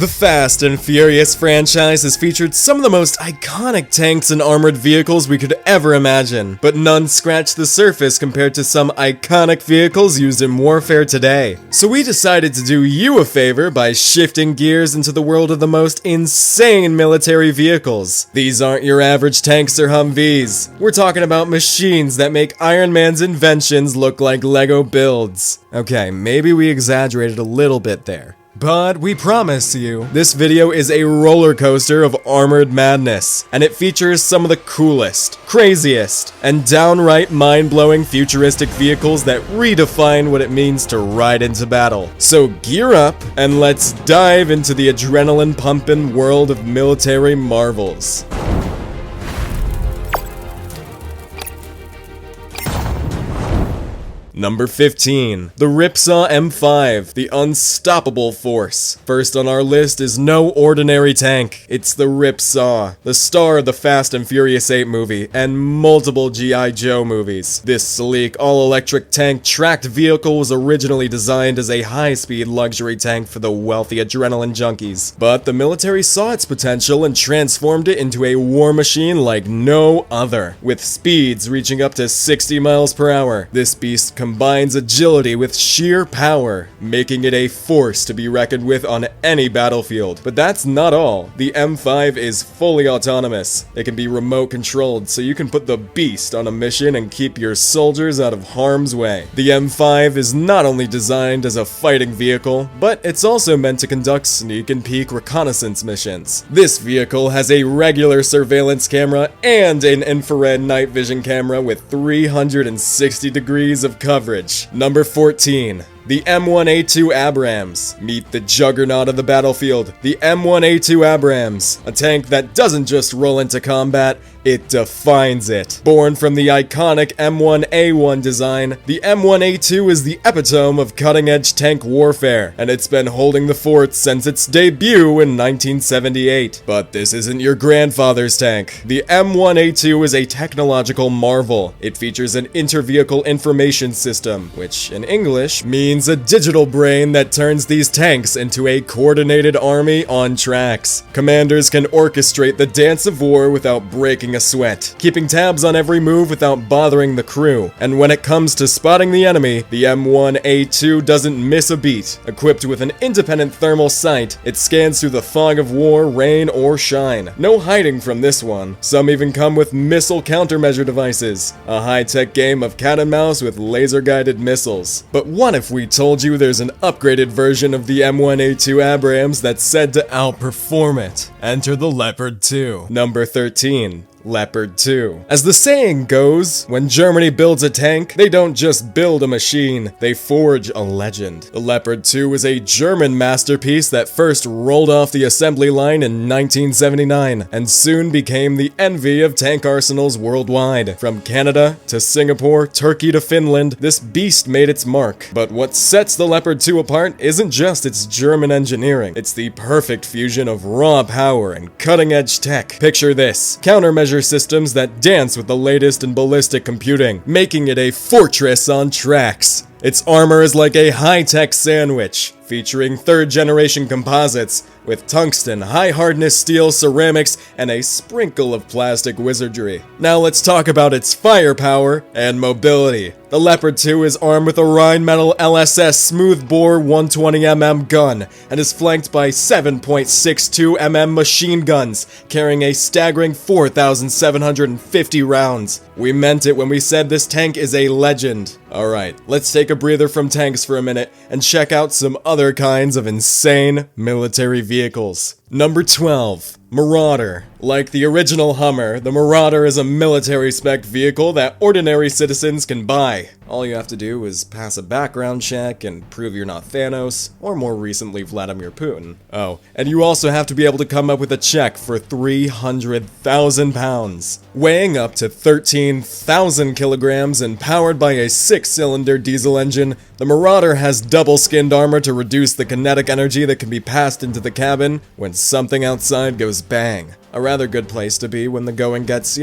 The Fast and Furious franchise has featured some of the most iconic tanks and armored vehicles we could ever imagine, but none scratch the surface compared to some iconic vehicles used in warfare today. So we decided to do you a favor by shifting gears into the world of the most insane military vehicles. These aren't your average tanks or Humvees. We're talking about machines that make Iron Man's inventions look like Lego builds. Okay, maybe we exaggerated a little bit there. But we promise you, this video is a roller coaster of armored madness, and it features some of the coolest, craziest, and downright mind-blowing futuristic vehicles that redefine what it means to ride into battle. So gear up, and let's dive into the adrenaline-pumping world of military marvels. Number 15. The Ripsaw M5, the Unstoppable Force. First on our list is no ordinary tank. It's the Ripsaw, the star of the Fast and Furious 8 movie, and multiple G.I. Joe movies. This sleek, all-electric tank tracked vehicle was originally designed as a high-speed luxury tank for the wealthy adrenaline junkies. But the military saw its potential and transformed it into a war machine like no other, with speeds reaching up to 60 miles per hour. This beast combines agility with sheer power, making it a force to be reckoned with on any battlefield. But that's not all. The M5 is fully autonomous. It can be remote controlled, so you can put the beast on a mission and keep your soldiers out of harm's way. The M5 is not only designed as a fighting vehicle, but it's also meant to conduct sneak and peek reconnaissance missions. This vehicle has a regular surveillance camera and an infrared night vision camera with 360 degrees of coverage. Number 14. The M1A2 Abrams. Meet the juggernaut of the battlefield, the M1A2 Abrams, a tank that doesn't just roll into combat, it defines it. Born from the iconic M1A1 design, the M1A2 is the epitome of cutting-edge tank warfare, and it's been holding the fort since its debut in 1978. But this isn't your grandfather's tank. The M1A2 is a technological marvel. It features an inter-vehicle information system, which in English means a digital brain that turns these tanks into a coordinated army on tracks. Commanders can orchestrate the dance of war without breaking a sweat, keeping tabs on every move without bothering the crew. And when it comes to spotting the enemy, the M1A2 doesn't miss a beat. Equipped with an independent thermal sight, it scans through the fog of war, rain, or shine. No hiding from this one. Some even come with missile countermeasure devices, a high-tech game of cat and mouse with laser-guided missiles. But what if we told you there's an upgraded version of the M1A2 Abrams that's said to outperform it? Enter the Leopard 2. Number 13. Leopard 2. As the saying goes, when Germany builds a tank, they don't just build a machine, they forge a legend. The Leopard 2 is a German masterpiece that first rolled off the assembly line in 1979, and soon became the envy of tank arsenals worldwide. From Canada to Singapore, Turkey to Finland, this beast made its mark. But what sets the Leopard 2 apart isn't just its German engineering, it's the perfect fusion of raw power and cutting-edge tech. Picture this: countermeasure systems that dance with the latest in ballistic computing, making it a fortress on tracks. Its armor is like a high-tech sandwich, featuring third-generation composites with tungsten, high-hardness steel ceramics, and a sprinkle of plastic wizardry. Now let's talk about its firepower and mobility. The Leopard 2 is armed with a Rheinmetall LSS smoothbore 120mm gun and is flanked by 7.62mm machine guns, carrying a staggering 4,750 rounds. We meant it when we said this tank is a legend. Alright, let's take a breather from tanks for a minute and check out some other kinds of insane military vehicles. Number 12. Marauder. Like the original Hummer, the Marauder is a military-spec vehicle that ordinary citizens can buy. All you have to do is pass a background check and prove you're not Thanos, or more recently Vladimir Putin. Oh, and you also have to be able to come up with a check for 300,000 pounds. Weighing up to 13,000 kilograms and powered by a 6-cylinder diesel engine, the Marauder has double-skinned armor to reduce the kinetic energy that can be passed into the cabin when something outside goes bang. A rather good place to be when the going gets,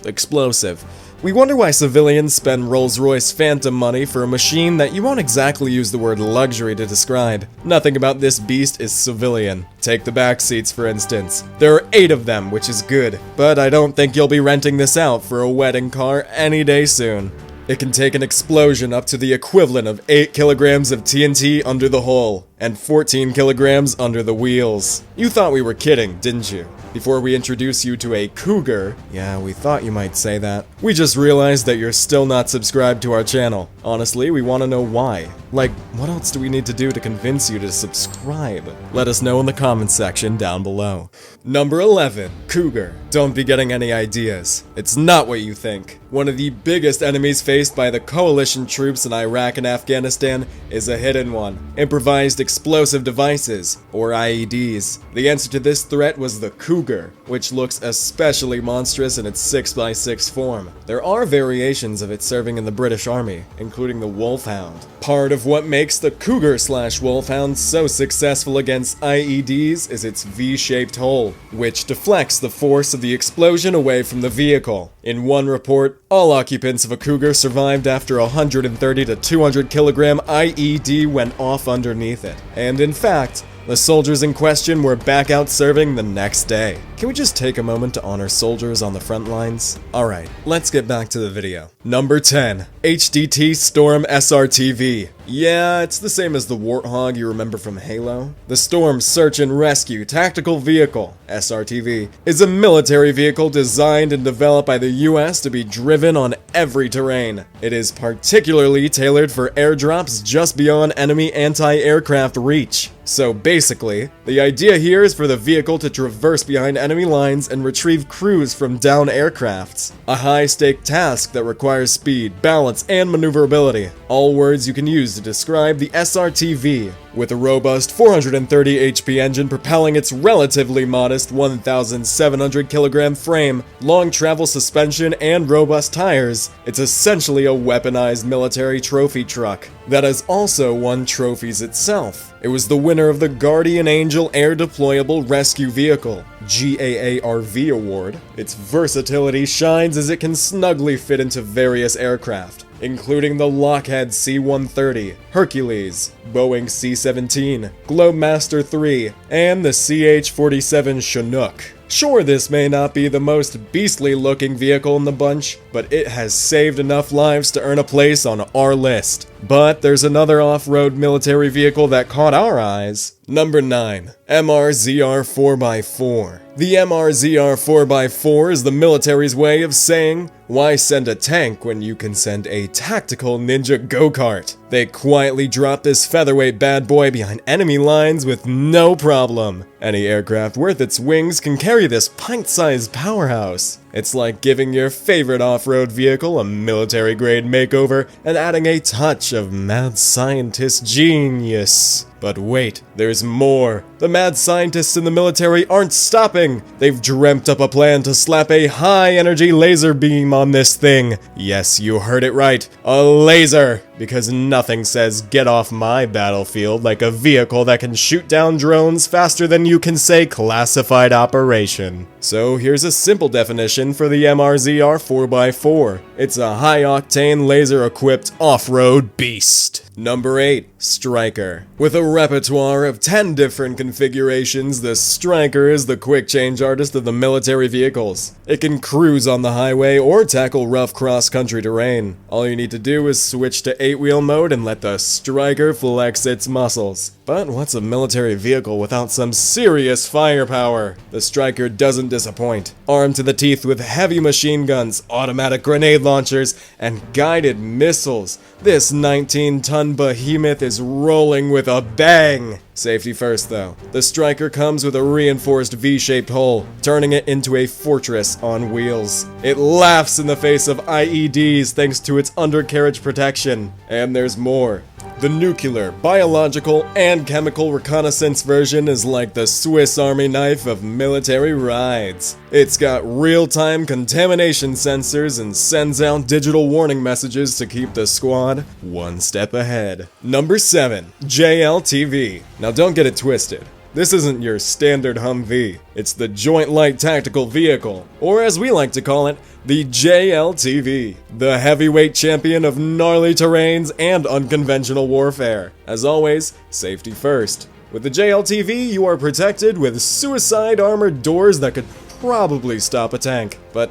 explosive. We wonder why civilians spend Rolls-Royce Phantom money for a machine that you won't exactly use the word luxury to describe. Nothing about this beast is civilian. Take the back seats, for instance. There are 8 of them, which is good, but I don't think you'll be renting this out for a wedding car any day soon. It can take an explosion up to the equivalent of 8 kilograms of TNT under the hull, and 14 kilograms under the wheels. You thought we were kidding, didn't you? Before we introduce you to a cougar, yeah, we thought you might say that. We just realized that you're still not subscribed to our channel. Honestly, we want to know why. Like, what else do we need to do to convince you to subscribe? Let us know in the comments section down below. Number 11. Cougar. Don't be getting any ideas. It's not what you think. One of the biggest enemies faced by the coalition troops in Iraq and Afghanistan is a hidden one. Improvised explosive devices, or IEDs. The answer to this threat was the Cougar, which looks especially monstrous in its 6x6 form. There are variations of it serving in the British Army, including the Wolfhound. Part of what makes the Cougar/Wolfhound so successful against IEDs is its V-shaped hull, which deflects the force of the explosion away from the vehicle. In one report, all occupants of a Cougar survived after a 130 to 200 kilogram IED went off underneath it. And in fact, the soldiers in question were back out serving the next day. Can we just take a moment to honor soldiers on the front lines? Alright, let's get back to the video. Number 10. HDT Storm SRTV. Yeah, it's the same as the Warthog you remember from Halo. The Storm Search and Rescue Tactical Vehicle, SRTV, is a military vehicle designed and developed by the US to be driven on every terrain. It is particularly tailored for airdrops just beyond enemy anti-aircraft reach. So basically, the idea here is for the vehicle to traverse behind enemy lines and retrieve crews from downed aircrafts. A high-stake task that requires speed, balance, and maneuverability. All words you can use to describe the SRTV. With a robust 430 HP engine propelling its relatively modest 1,700 kilogram frame, long travel suspension, and robust tires, it's essentially a weaponized military trophy truck that has also won trophies itself. It was the winner of the Guardian Angel Air Deployable Rescue Vehicle GAARV award. Its versatility shines as it can snugly fit into various aircraft, including the Lockheed C-130, Hercules, Boeing C-17, Globemaster III, and the CH-47 Chinook. Sure, this may not be the most beastly looking vehicle in the bunch, but it has saved enough lives to earn a place on our list. But there's another off-road military vehicle that caught our eyes. Number 9. MRZR 4x4. The MRZR 4x4 is the military's way of saying, why send a tank when you can send a tactical ninja go-kart? They quietly drop this featherweight bad boy behind enemy lines with no problem. Any aircraft worth its wings can carry this pint-sized powerhouse. It's like giving your favorite off-road vehicle a military-grade makeover and adding a touch of mad scientist genius. But wait, there's more. The mad scientists in the military aren't stopping. They've dreamt up a plan to slap a high-energy laser beam on this thing. Yes, you heard it right. A laser! Because nothing says get off my battlefield like a vehicle that can shoot down drones faster than you can say classified operation. So here's a simple definition for the MRZR 4x4. It's a high-octane laser-equipped off-road beast. Number 8. Striker. With a repertoire of 10 different configurations, the Striker is the quick-change artist of the military vehicles. It can cruise on the highway or tackle rough cross-country terrain. All you need to do is switch to 8-wheel mode and let the Striker flex its muscles. But what's a military vehicle without some serious firepower? The Striker doesn't disappoint. Armed to the teeth with heavy machine guns, automatic grenade launchers, and guided missiles, this 19-ton behemoth is rolling with a bang! Safety first though. The Striker comes with a reinforced V-shaped hull, turning it into a fortress on wheels. It laughs in the face of IEDs thanks to its undercarriage protection. And there's more. The nuclear, biological, and chemical reconnaissance version is like the Swiss Army knife of military rides. It's got real-time contamination sensors and sends out digital warning messages to keep the squad one step ahead. Number 7. JLTV. Now don't get it twisted. This isn't your standard Humvee. It's the Joint Light Tactical Vehicle, or as we like to call it, the JLTV, the heavyweight champion of gnarly terrains and unconventional warfare. As always, safety first. With the JLTV, you are protected with suicide armored doors that could probably stop a tank. But,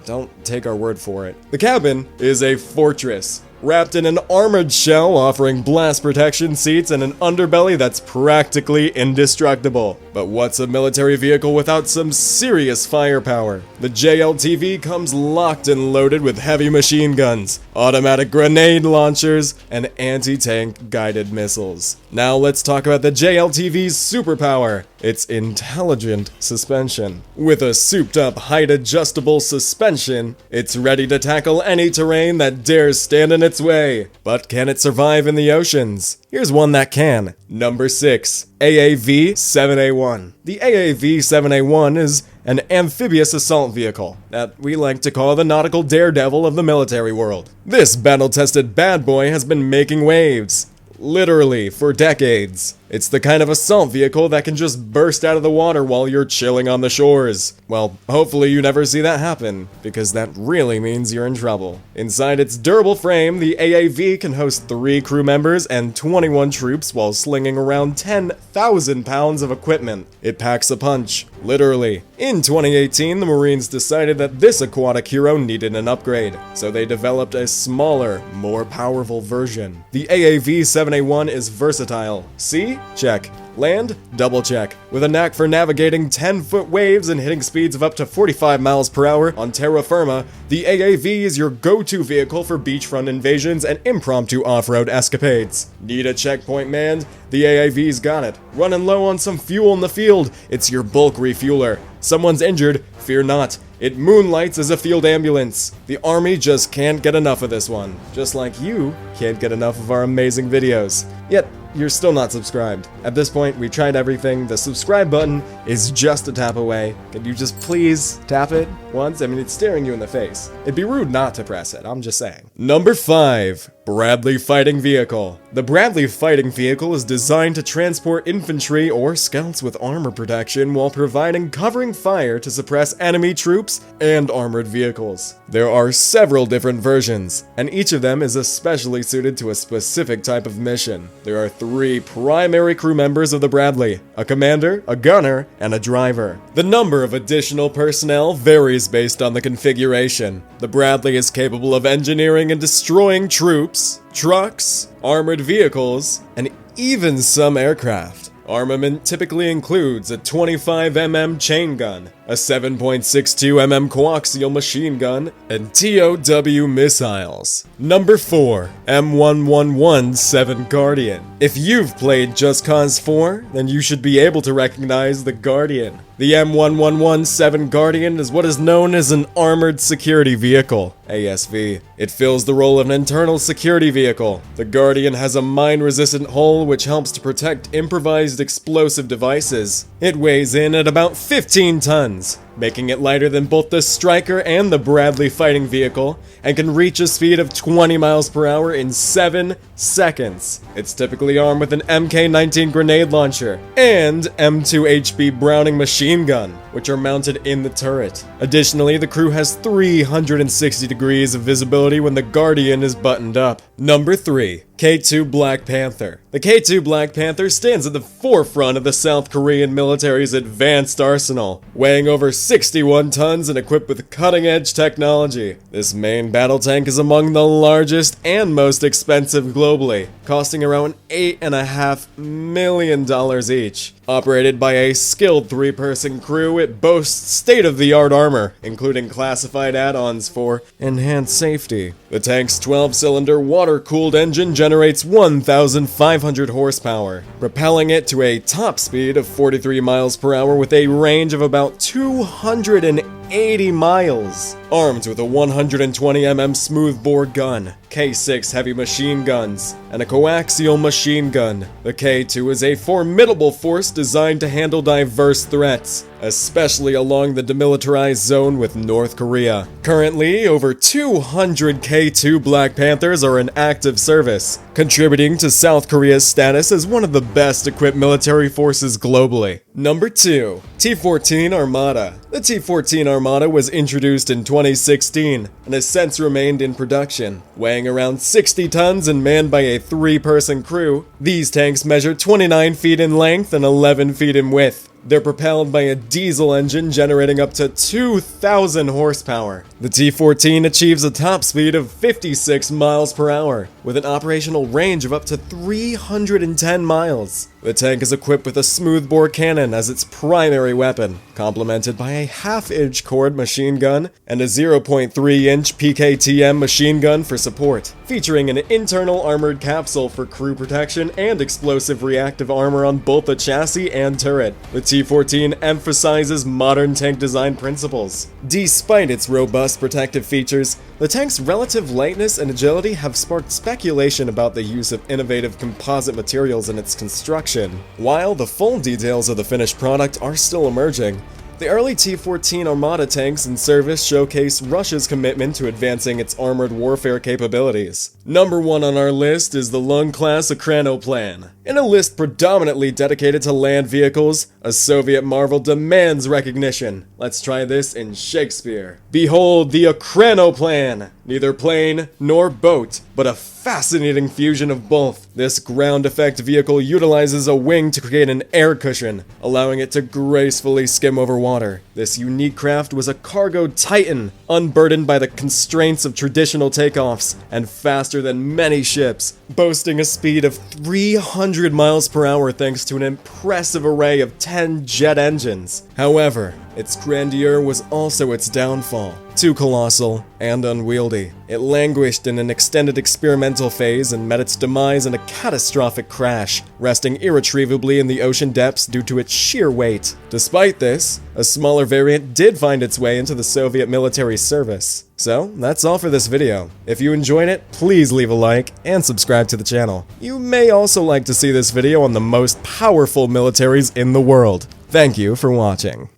don't take our word for it. The cabin is a fortress, wrapped in an armored shell offering blast protection seats and an underbelly that's practically indestructible. But what's a military vehicle without some serious firepower? The JLTV comes locked and loaded with heavy machine guns, automatic grenade launchers, and anti-tank guided missiles. Now let's talk about the JLTV's superpower, its intelligent suspension. With a souped-up height-adjustable suspension, it's ready to tackle any terrain that dares stand in its way. But can it survive in the oceans? Here's one that can. Number 6. AAV-7A1. The AAV-7A1 is an amphibious assault vehicle that we like to call the nautical daredevil of the military world. This battle-tested bad boy has been making waves, literally, for decades. It's the kind of assault vehicle that can just burst out of the water while you're chilling on the shores. Well, hopefully you never see that happen, because that really means you're in trouble. Inside its durable frame, the AAV can host 3 crew members and 21 troops while slinging around 10,000 pounds of equipment. It packs a punch, literally. In 2018, the Marines decided that this aquatic hero needed an upgrade, so they developed a smaller, more powerful version. The AAV-7A1 is versatile. See? Check. Land? Double check. With a knack for navigating 10-foot waves and hitting speeds of up to 45 miles per hour on terra firma, the AAV is your go-to vehicle for beachfront invasions and impromptu off-road escapades. Need a checkpoint manned? The AAV's got it. Running low on some fuel in the field? It's your bulk refueler. Someone's injured? Fear not. It moonlights as a field ambulance. The army just can't get enough of this one. Just like you can't get enough of our amazing videos. Yet, you're still not subscribed. At this point, we tried everything. The subscribe button is just a tap away. Could you just please tap it once? I mean, it's staring you in the face. It'd be rude not to press it, I'm just saying. Number 5. Bradley Fighting Vehicle. The Bradley Fighting Vehicle is designed to transport infantry or scouts with armor protection while providing covering fire to suppress enemy troops and armored vehicles. There are several different versions, and each of them is especially suited to a specific type of mission. There are 3 primary crew members of the Bradley: a commander, a gunner, and a driver. The number of additional personnel varies based on the configuration. The Bradley is capable of engineering and destroying troops, trucks, armored vehicles, and even some aircraft. Armament typically includes a 25mm chain gun, a 7.62mm coaxial machine gun, and TOW missiles. Number 4. M1117 Guardian. If you've played Just Cause 4, then you should be able to recognize the Guardian. The M1117 Guardian is what is known as an Armored Security Vehicle, ASV. It fills the role of an internal security vehicle. The Guardian has a mine-resistant hull which helps to protect improvised explosive devices. It weighs in at about 15 tons, making it lighter than both the Stryker and the Bradley Fighting Vehicle, and can reach a speed of 20 miles per hour in 7 seconds. It's typically armed with an MK-19 grenade launcher and M2 HB Browning machine gun, which are mounted in the turret. Additionally, the crew has 360 degrees of visibility when the Guardian is buttoned up. Number 3. K2 Black Panther. The K2 Black Panther stands at the forefront of the South Korean military's advanced arsenal, weighing over 61 tons and equipped with cutting-edge technology. This main battle tank is among the largest and most expensive globally, costing around $8.5 million each. Operated by a skilled 3-person crew, it boasts state-of-the-art armor, including classified add-ons for enhanced safety. The tank's 12-cylinder water-cooled engine generates 1,500 horsepower, propelling it to a top speed of 43 miles per hour with a range of about 280 miles. Armed with a 120mm smoothbore gun, K6 heavy machine guns, and a coaxial machine gun. The K2 is a formidable force designed to handle diverse threats, especially along the demilitarized zone with North Korea. Currently, over 200 K2 Black Panthers are in active service, contributing to South Korea's status as one of the best equipped military forces globally. Number 2. T-14 Armata. The T-14 Armata was introduced in 2016 and has since remained in production. Weighing around 60 tons and manned by a 3-person crew, these tanks measure 29 feet in length and 11 feet in width. They're propelled by a diesel engine generating up to 2,000 horsepower. The T-14 achieves a top speed of 56 miles per hour, with an operational range of up to 310 miles. The tank is equipped with a smoothbore cannon as its primary weapon, complemented by a half-inch cord machine gun and a 0.3-inch PKTM machine gun for support, featuring an internal armored capsule for crew protection and explosive reactive armor on both the chassis and turret. The T-14 emphasizes modern tank design principles. Despite its robust protective features, the tank's relative lightness and agility have sparked speculation about the use of innovative composite materials in its construction. While the full details of the finished product are still emerging, the early T-14 Armata tanks in service showcase Russia's commitment to advancing its armored warfare capabilities. Number 1 on our list is the Lung-class Ukranoplan. In a list predominantly dedicated to land vehicles, a Soviet marvel demands recognition. Let's try this in Shakespeare. Behold the Ukranoplan! Neither plane nor boat, but a fascinating fusion of both. This ground effect vehicle utilizes a wing to create an air cushion, allowing it to gracefully skim over water. This unique craft was a cargo titan, unburdened by the constraints of traditional takeoffs, and faster than many ships, boasting a speed of 300 miles per hour thanks to an impressive array of 10 jet engines. However, its grandeur was also its downfall. Too colossal and unwieldy, it languished in an extended experimental phase and met its demise in a catastrophic crash, resting irretrievably in the ocean depths due to its sheer weight. Despite this, a smaller variant did find its way into the Soviet military service. So, that's all for this video. If you enjoyed it, please leave a like and subscribe to the channel. You may also like to see this video on the most powerful militaries in the world. Thank you for watching.